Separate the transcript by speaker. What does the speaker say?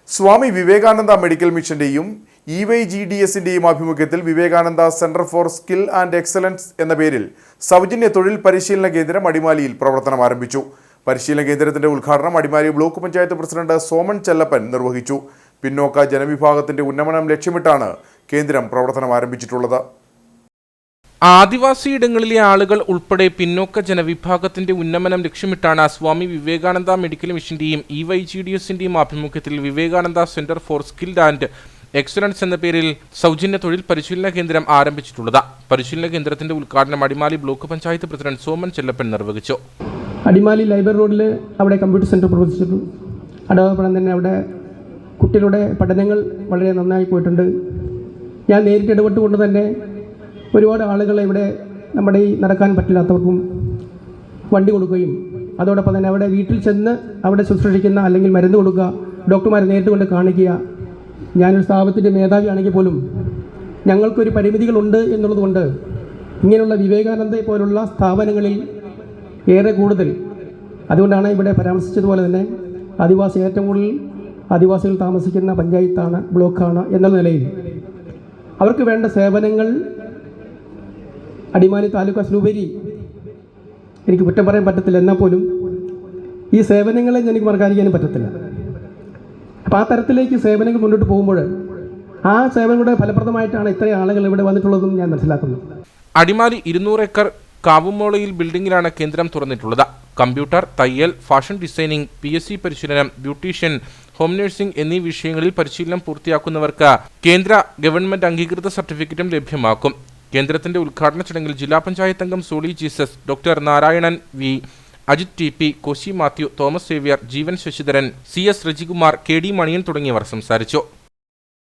Speaker 1: Swami Vivekananda medical മിഷന്റെയും EYGDSന്റെയും ആഭിമുഖ്യത്തിൽ Vivekananda centre for skill and excellence എന്ന പേരിൽ സൗജന്യ തൊഴിൽ പരിശീലന കേന്ദ്രം അടിമാലിയിൽ പ്രവർത്തനം ആരംഭിച്ചു. പരിശീലന കേന്ദ്രത്തിന്റെ ഉദ്ഘാടനം അടിമാലി ബ്ലോക്ക് പഞ്ചായത്ത് പ്രസിഡന്റ് സോമൻ ചെല്ലപ്പൻ നിർവഹിച്ചു. പിന്നോക്ക ജനവിഭാഗത്തിന്റെ ഉന്നമനം ലക്ഷ്യമിട്ടാണ് കേന്ദ്രം പ്രവർത്തനം ആരംഭിച്ചിട്ടുള്ളത്.
Speaker 2: ആദിവാസിയിടങ്ങളിലെ ആളുകൾ ഉൾപ്പെടെ പിന്നോക്ക ജനവിഭാഗത്തിന്റെ ഉന്നമനം ലക്ഷ്യമിട്ടാണ് സ്വാമി വിവേകാനന്ദ മെഡിക്കൽ മിഷന്റെയും EYGDSന്റെയും ആഭിമുഖ്യത്തിൽ Vivekananda centre for skill and excellence എന്ന പേരിൽ സൗജന്യ തൊഴിൽ പരിശീലന കേന്ദ്രം ആരംഭിച്ചിട്ടുള്ളത്. പരിശീലന കേന്ദ്രത്തിന്റെ ഉദ്ഘാടനം അടിമാലി ബ്ലോക്ക് പഞ്ചായത്ത് പ്രസിഡന്റ് സോമൻ ചെല്ലപ്പൻ നിർവഹിച്ചു.
Speaker 3: അടിമാലി ലൈബ്രറി റോഡിൽ അവിടെ കമ്പ്യൂട്ടർ സെന്റർ പ്രവർത്തിച്ചിട്ടു. അതോടൊപ്പം തന്നെ അവിടെ കുട്ടികളുടെ പഠനങ്ങൾ വളരെ നന്നായി പോയിട്ടുണ്ട്. ഞാൻ നേരിട്ട് ഇടപെട്ടുകൊണ്ട് തന്നെ ഒരുപാട് ആളുകളെ ഇവിടെ നമ്മുടെ ഈ നടക്കാൻ പറ്റില്ലാത്തവർക്കും വണ്ടി കൊടുക്കുകയും അതോടൊപ്പം തന്നെ അവിടെ വീട്ടിൽ ചെന്ന് അവിടെ ശുശ്രൂഷിക്കുന്ന അല്ലെങ്കിൽ മരുന്ന് കൊടുക്കുക, ഡോക്ടർമാരെ നേരിട്ട് കൊണ്ട് കാണിക്കുക. ഞാനൊരു സ്ഥാപനത്തിൻ്റെ മേധാവിയാണെങ്കിൽ പോലും ഞങ്ങൾക്കൊരു പരിമിതികളുണ്ട് എന്നുള്ളതുകൊണ്ട് ഇങ്ങനെയുള്ള വിവേകാനന്ദയെ പോലുള്ള സ്ഥാപനങ്ങളിൽ ഏറെ കൂടുതൽ, അതുകൊണ്ടാണ് ഇവിടെ പരാമർശിച്ചതുപോലെ തന്നെ ഏറ്റവും കൂടുതൽ ആദിവാസികൾ താമസിക്കുന്ന പഞ്ചായത്താണ്, ബ്ലോക്കാണ് എന്നുള്ള നിലയിൽ അവർക്ക് വേണ്ട സേവനങ്ങൾ അടിമാലി താലൂക്ക് അതിലുപരി എനിക്ക് കുറ്റം പറയാൻ പറ്റത്തില്ല. എന്നാൽ പോലും ഈ സേവനങ്ങളെ എനിക്ക് മറക്കാതിരിക്കാനും പറ്റത്തില്ല. അപ്പോൾ ആ തരത്തിലേക്ക് സേവനങ്ങൾ മുന്നോട്ട് പോകുമ്പോൾ ആ സേവനങ്ങളുടെ ഫലപ്രദമായിട്ടാണ് ഇത്രയും ആളുകൾ ഇവിടെ വന്നിട്ടുള്ളതെന്നും ഞാൻ മനസ്സിലാക്കുന്നു.
Speaker 2: അടിമാലി 200 ഏക്കർ കാവുമോളയിൽ ബിൽഡിംഗിലാണ് കേന്ദ്രം തുറന്നിട്ടുള്ളത്. കമ്പ്യൂട്ടർ, തയ്യൽ, ഫാഷൻ ഡിസൈനിങ്, PSC പരിശീലനം, ബ്യൂട്ടീഷ്യൻ, ഹോം നഴ്സിംഗ് എന്നീ വിഷയങ്ങളിൽ പരിശീലനം പൂർത്തിയാക്കുന്നവർക്ക് കേന്ദ്ര ഗവൺമെന്റ് അംഗീകൃത സർട്ടിഫിക്കറ്റും ലഭ്യമാക്കും. കേന്ദ്രത്തിന്റെ ഉദ്ഘാടന ചടങ്ങിൽ ജില്ലാ പഞ്ചായത്ത് അംഗം Soly Jesus, doctor Narayanan V, Ajith TP, Koshy Mathew, Thomas Xavier, Jeevan Sasidharan, CS Rajikumar, KD Maniyan തുടങ്ങിയവർ സംസാരിച്ചു.